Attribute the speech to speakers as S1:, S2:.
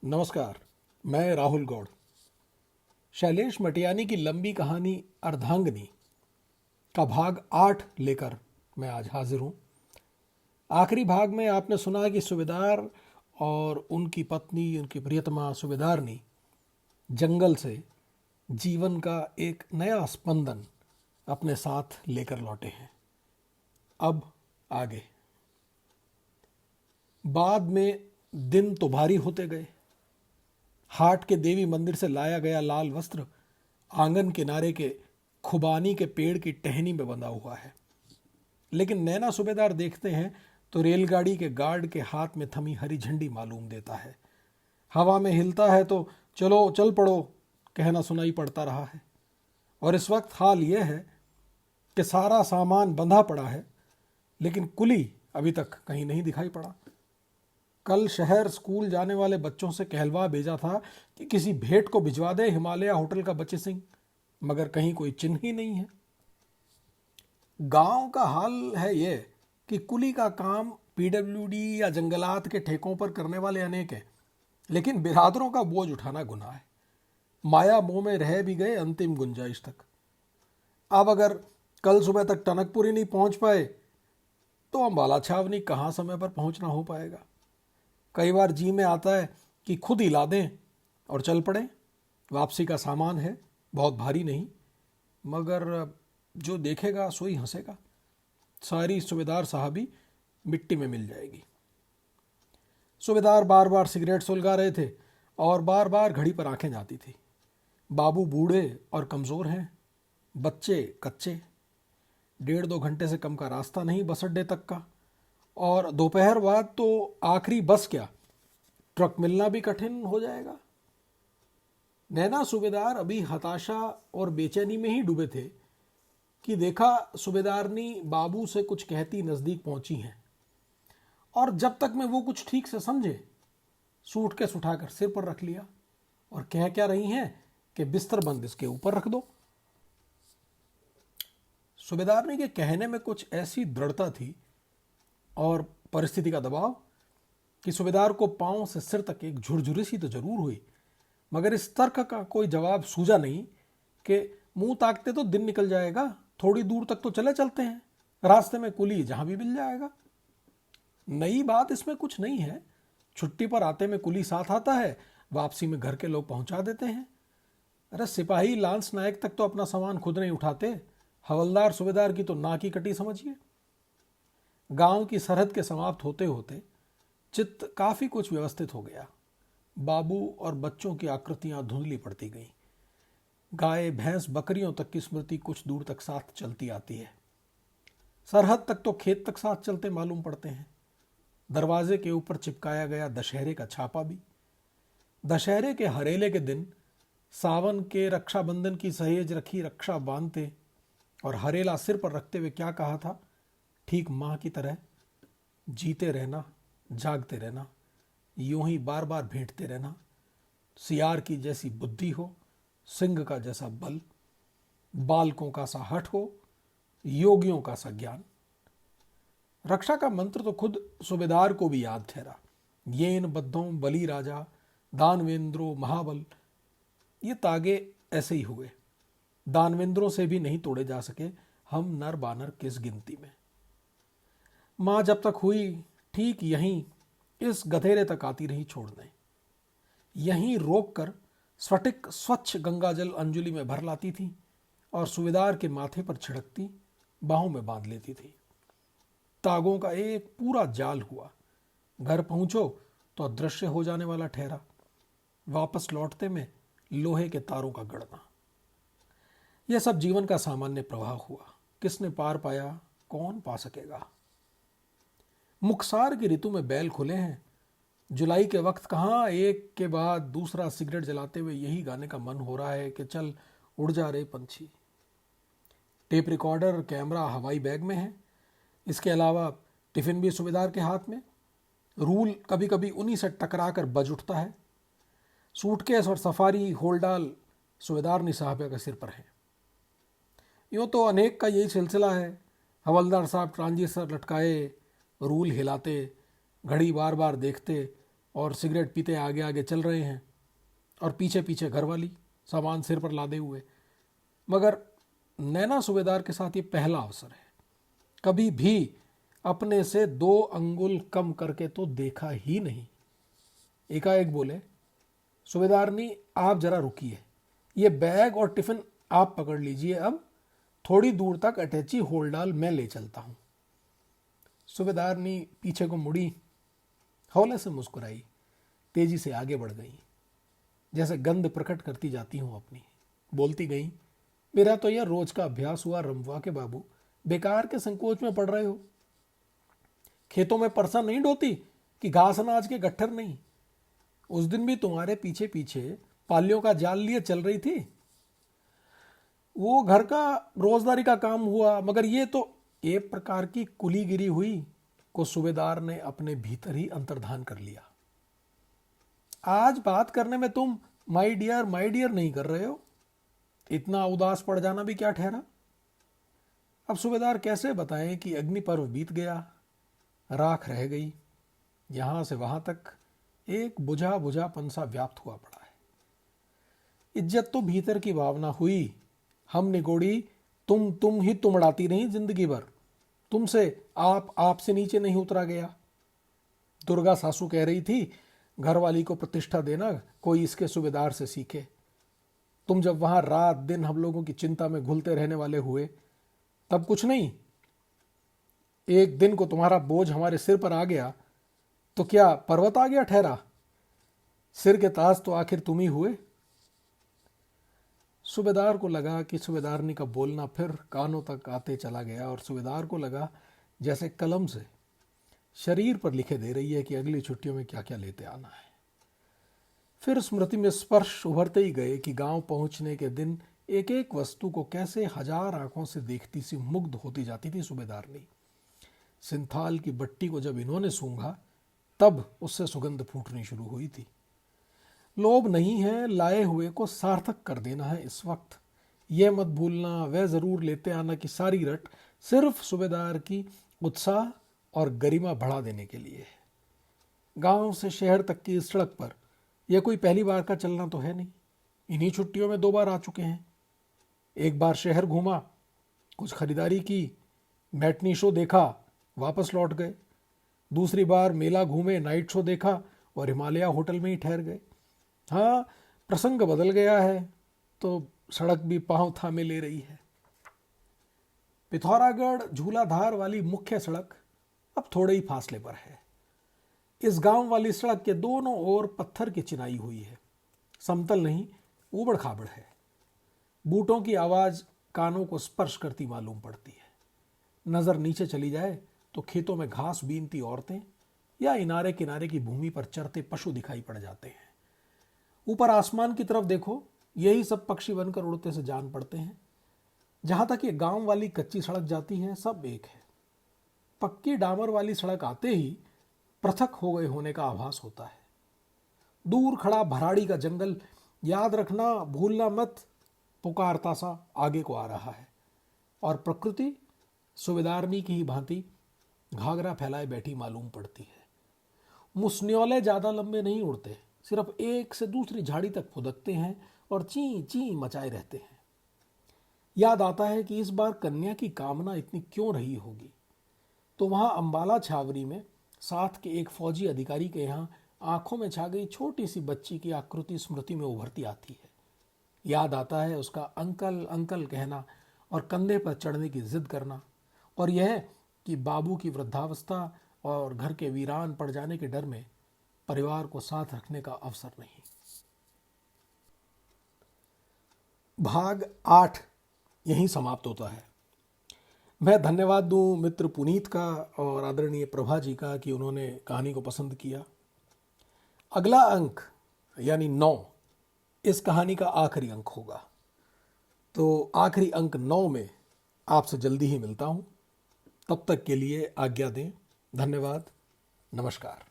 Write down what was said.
S1: नमस्कार। मैं राहुल गौड़। शैलेश मटियानी की लंबी कहानी अर्धांगिनी का भाग 8 लेकर मैं आज हाजिर हूँ। आखिरी भाग में आपने सुना कि सूबेदार और उनकी पत्नी, उनकी प्रियतमा सूबेदारनी जंगल से जीवन का एक नया स्पंदन अपने साथ लेकर लौटे हैं। अब आगे। बाद में दिन तो भारी होते गए। हाट के देवी मंदिर से लाया गया लाल वस्त्र आंगन किनारे के खुबानी के पेड़ की टहनी में बंधा हुआ है, लेकिन नैना सूबेदार देखते हैं तो रेलगाड़ी के गार्ड के हाथ में थमी हरी झंडी मालूम देता है। हवा में हिलता है तो चलो चल पड़ो कहना सुनाई पड़ता रहा है। और इस वक्त हाल यह है कि सारा सामान बंधा पड़ा है, लेकिन कुली अभी तक कहीं नहीं दिखाई पड़ा। कल शहर स्कूल जाने वाले बच्चों से कहलवा भेजा था कि किसी भेंट को भिजवा दे हिमालय होटल का बच्चे सिंह, मगर कहीं कोई चिन्ह ही नहीं है। गांव का हाल है ये कि कुली का काम पीडब्ल्यूडी या जंगलात के ठेकों पर करने वाले अनेक हैं, लेकिन बिरादरों का बोझ उठाना गुनाह है। माया मोह में रह भी गए अंतिम गुंजाइश तक। अब अगर कल सुबह तक टनकपुरी नहीं पहुंच पाए तो अम्बाला छावनी कहाँ समय पर पहुंचना हो पाएगा। कई बार जी में आता है कि खुद ही ला दें और चल पड़े। वापसी का सामान है, बहुत भारी नहीं, मगर जो देखेगा सो ही हंसेगा। सारी सूबेदार साहबी मिट्टी में मिल जाएगी। सूबेदार बार बार सिगरेट सुलगा रहे थे और बार बार घड़ी पर आंखें जाती थी। बाबू बूढ़े और कमज़ोर हैं, बच्चे कच्चे। 1.5-2 घंटे से कम का रास्ता नहीं बस अड्डे तक का, और दोपहर बाद तो आखिरी बस क्या, ट्रक मिलना भी कठिन हो जाएगा। नैना सूबेदार अभी हताशा और बेचैनी में ही डूबे थे कि देखा सूबेदारनी बाबू से कुछ कहती नज़दीक पहुंची हैं, और जब तक में वो कुछ ठीक से समझे सूटकेस उठाकर सिर पर रख लिया और कह क्या रही हैं कि बिस्तर बंद इसके ऊपर रख दो। सूबेदारनी के कहने में कुछ ऐसी दृढ़ता थी और परिस्थिति का दबाव कि सूबेदार को पांव से सिर तक एक झुरझुरी सी तो जरूर हुई, मगर इस तर्क का कोई जवाब सूझा नहीं कि मुंह ताकते तो दिन निकल जाएगा, थोड़ी दूर तक तो चले चलते हैं, रास्ते में कुली जहां भी मिल जाएगा। नई बात इसमें कुछ नहीं है। छुट्टी पर आते में कुली साथ आता है, वापसी में घर के लोग पहुंचा देते हैं। अरे सिपाही लांस नायक तक तो अपना सामान खुद नहीं उठाते, हवलदार सूबेदार की तो नाक की कटी समझिए। गांव की सरहद के समाप्त होते होते चित्त काफी कुछ व्यवस्थित हो गया। बाबू और बच्चों की आकृतियां धुंधली पड़ती गईं। गाय भैंस बकरियों तक की स्मृति कुछ दूर तक साथ चलती आती है। सरहद तक तो खेत तक साथ चलते मालूम पड़ते हैं। दरवाजे के ऊपर चिपकाया गया दशहरे का छापा भी। दशहरे के हरेले के दिन सावन के रक्षाबंधन की सहेज रखी रक्षा बांधते और हरेला सिर पर रखते हुए क्या कहा था, ठीक माँ की तरह जीते रहना, जागते रहना, यूं ही बार बार भेंटते रहना। सियार की जैसी बुद्धि हो, सिंह का जैसा बल, बालकों का सा हठ हो, योगियों का सा ज्ञान। रक्षा का मंत्र तो खुद सूबेदार को भी याद ठहरा। येन बद्धों बली राजा दानवेंद्रो महाबल। ये तागे ऐसे ही हुए। दानवेंद्रों से भी नहीं तोड़े जा सके हम नर बानर किस गिनती में। माँ जब तक हुई ठीक यहीं इस गधेरे तक आती रही छोड़ने। यहीं रोक कर स्फटिक स्वच्छ गंगाजल अंजुलि में भर लाती थी और सूबेदार के माथे पर छिड़कती, बाहों में बांध लेती थी। तागों का एक पूरा जाल हुआ। घर पहुंचो तो अदृश्य हो जाने वाला ठहरा। वापस लौटते में लोहे के तारों का गड़ना। यह सब जीवन का सामान्य प्रवाह हुआ। किसने पार पाया, कौन पा सकेगा। मुखसार की ऋतु में बैल खुले हैं। जुलाई के वक्त कहाँ एक के बाद दूसरा सिगरेट जलाते हुए यही गाने का मन हो रहा है कि चल उड़ जा रे पंछी। टेप रिकॉर्डर, कैमरा हवाई बैग में है। इसके अलावा टिफिन भी सूबेदार के हाथ में। रूल कभी कभी उन्हीं से टकरा कर बज उठता है। सूटकेस और सफारी होलडाल सूबेदारनी साहब के सिर पर है। यूँ तो अनेक का यही सिलसिला है। हवलदार साहब ट्रांजिस्टर लटकाए, रूल हिलाते, घड़ी बार बार देखते, और सिगरेट पीते आगे आगे चल रहे हैं और पीछे पीछे घरवाली सामान सिर पर लादे हुए। मगर नैना सूबेदार के साथ ये पहला अवसर है। कभी भी अपने से 2 अंगुल कम करके तो देखा ही नहीं। एकाएक बोले, सूबेदारनी आप जरा रुकिए, ये बैग और टिफिन आप पकड़ लीजिए, अब थोड़ी दूर तक अटैची होलडाल मैं ले चलता हूं। सूबेदारनी पीछे को मुड़ी, हौले से मुस्कुराई, तेजी से आगे बढ़ गई, जैसे गंध प्रकट करती जाती हूं अपनी। बोलती गई, मेरा तो यह रोज का अभ्यास हुआ रमवा के बाबू, बेकार के संकोच में पड़ रहे हो। खेतों में परसा नहीं ढोती कि घास अनाज के गट्ठर नहीं। उस दिन भी तुम्हारे पीछे पीछे पालियों का जाल लिए चल रही थी। वो घर का रोजदारी का काम हुआ, मगर ये तो एक प्रकार की कुलीगिरी हुई को सूबेदार ने अपने भीतर ही अंतर्धान कर लिया। आज बात करने में तुम माई डियर नहीं कर रहे हो, इतना उदास पड़ जाना भी क्या ठहरा। अब सूबेदार कैसे बताएं कि अग्नि पर्व बीत गया, राख रह गई, यहां से वहां तक एक बुझा बुझापन सा व्याप्त हुआ पड़ा है। इज्जत तो भीतर की भावना हुई, हम निगोड़ी तुम ही तुमड़ाती रही जिंदगी भर, तुमसे आप से नीचे नहीं उतरा गया। दुर्गा सासू कह रही थी, घरवाली को प्रतिष्ठा देना कोई इसके सूबेदार से सीखे। तुम जब वहां रात दिन हम लोगों की चिंता में घुलते रहने वाले हुए, तब कुछ नहीं। एक दिन को तुम्हारा बोझ हमारे सिर पर आ गया तो क्या पर्वत आ गया ठहरा? सिर के ताज तो आखिर तुम ही हुए। सूबेदार को लगा कि सूबेदारनी का बोलना फिर कानों तक आते चला गया और सूबेदार को लगा जैसे कलम से शरीर पर लिखे दे रही है कि अगली छुट्टियों में क्या क्या लेते आना है। फिर स्मृति में स्पर्श उभरते ही गए कि गांव पहुंचने के दिन एक एक वस्तु को कैसे हजार आंखों से देखती सी मुग्ध होती जाती थी सूबेदारनी। सिंथाल की बट्टी को जब इन्होंने सूंघा तब उससे सुगंध फूटनी शुरू हुई थी। लोभ नहीं है, लाए हुए को सार्थक कर देना है इस वक्त। यह मत भूलना, वह जरूर लेते आना की सारी रट सिर्फ सूबेदार की उत्साह और गरिमा बढ़ा देने के लिए है। गांव से शहर तक की इस सड़क पर यह कोई पहली बार का चलना तो है नहीं। इन्हीं छुट्टियों में 2 बार आ चुके हैं। एक बार शहर घूमा, कुछ खरीदारी की, मैटनी शो देखा, वापस लौट गए। दूसरी बार मेला घूमे, नाइट शो देखा और हिमालय होटल में ही ठहर गए। हाँ, प्रसंग बदल गया है तो सड़क भी पांव थामे ले रही है। पिथौरागढ़ झूलाधार वाली मुख्य सड़क अब थोड़े ही फासले पर है। इस गांव वाली सड़क के दोनों ओर पत्थर की चिनाई हुई है, समतल नहीं, ऊबड़ खाबड़ है। बूटों की आवाज कानों को स्पर्श करती मालूम पड़ती है। नजर नीचे चली जाए तो खेतों में घास बीनती औरतें या इनारे किनारे की भूमि पर चरते पशु दिखाई पड़ जाते हैं। ऊपर आसमान की तरफ देखो, यही सब पक्षी बनकर उड़ते से जान पड़ते हैं। जहां तक ये गांव वाली कच्ची सड़क जाती है सब एक है। पक्की डामर वाली सड़क आते ही पृथक हो गए होने का आभास होता है। दूर खड़ा भराड़ी का जंगल, याद रखना भूलना मत, पुकारता सा आगे को आ रहा है। और प्रकृति सूबेदारनी की ही भांति घाघरा फैलाए बैठी मालूम पड़ती है। मुसन्योले ज्यादा लंबे नहीं उड़ते, सिर्फ एक से दूसरी झाड़ी तक फुदकते हैं और ची ची मचाए रहते हैं। याद आता है कि इस बार कन्या की कामना इतनी क्यों रही होगी। तो वहां अंबाला छावनी में साथ के एक फौजी अधिकारी के यहाँ आंखों में छा गई छोटी सी बच्ची की आकृति स्मृति में उभरती आती है। याद आता है उसका अंकल अंकल कहना और कंधे पर चढ़ने की जिद करना, और यह कि बाबू की वृद्धावस्था और घर के वीरान पड़ जाने के डर में परिवार को साथ रखने का अवसर नहीं। भाग 8 यहीं समाप्त होता है। मैं धन्यवाद दूं मित्र पुनीत का और आदरणीय प्रभा जी का कि उन्होंने कहानी को पसंद किया। अगला अंक यानी 9 इस कहानी का आखिरी अंक होगा। तो आखिरी अंक 9 में आपसे जल्दी ही मिलता हूं। तब तक के लिए आज्ञा दें। धन्यवाद। नमस्कार।